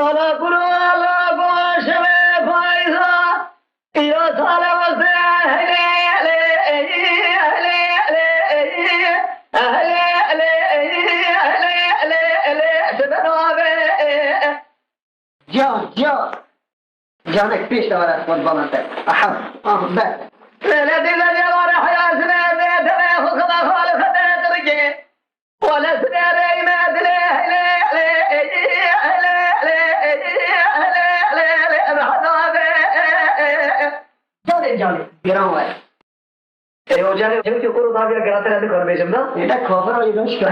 سالا قرالا قاشم فايزا يا سالا وسع أهلي جانك پیش دارد خود بالانده احب بس لا دل جوار حياتنا ذات ما خلق خالق ترجع ولا سنة ما دله جاني گرام او جاني جو که کرو داویا گراته رد کار بیشم نه ایتا خبر آیی روش کار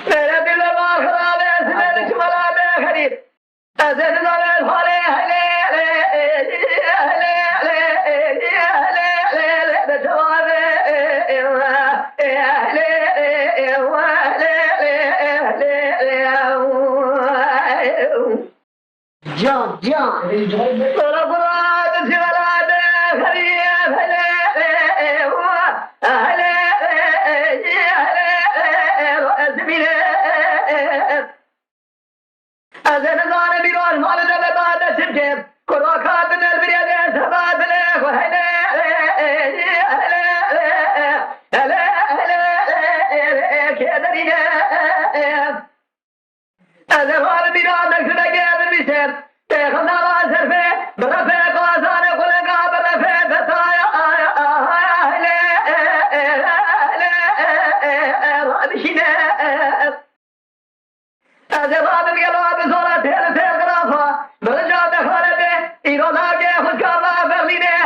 میرا دل ما خراب ہے سنه چملا به خرید از دل حاله جان برا برا دسیولا به خرید از نظام بیرون مال دل بعد سرکه کراکات نل بیاد سباد له وهله كذرينا هذا هو البلاد نكتب جاب المسير تخلنا راسر في برفع قاسان كل قابل في بتايا رابشنا هذا هو البلاد بزورة تلغرافة برجع دخلته إيرونا جه كذا برلينه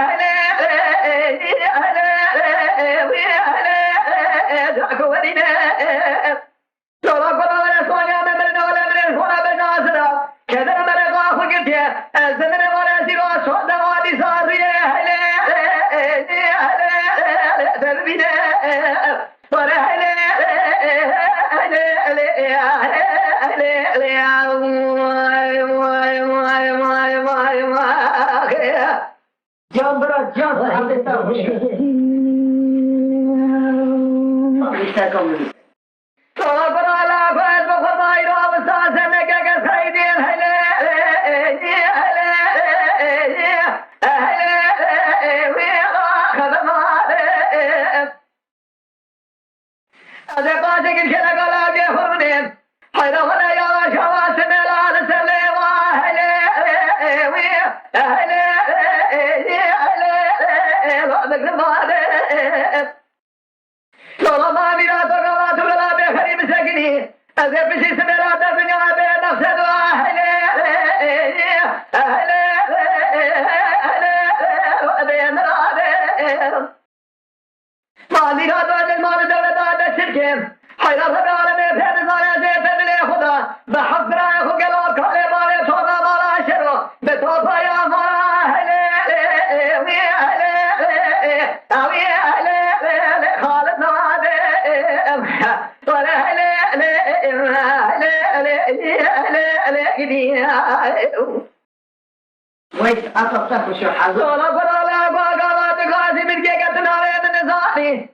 ويت أتصف شو حظ ولا برا باقالات غازي من جيكة ناري من نزاري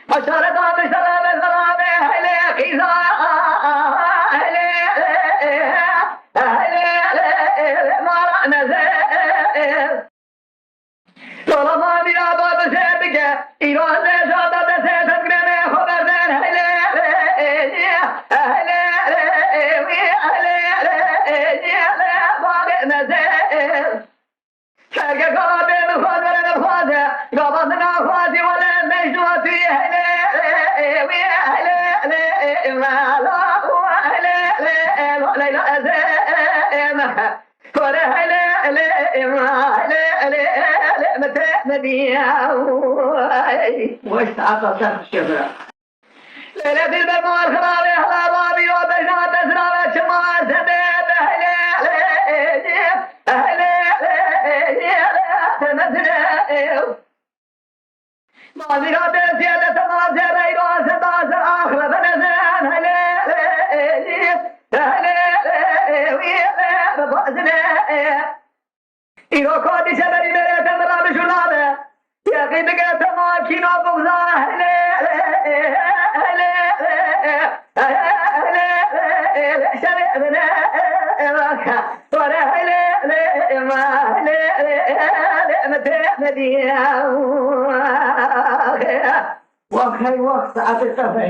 أشارة عن سلام الغرام هلي خيزا ما نزل ولا ما بيا باب سيبك إيران نشاطة سيسر قرمي خبر دين هلي نزل شرق قابل مخاطر نفاذة قابضنا خواتي ولا مجدوتي واستعطى سرح الشفرة ليلة البرموال خرابي خرابي وبجنات أسرابة شمال سبيب ما ذيها بسيادة تماسي ريبا ستاسر آخر بنزان إيرو كودي شبري مريت مرا بشلابة يقين بقيت ماكينو بغزان شبيبنا وخي وقت عطيتها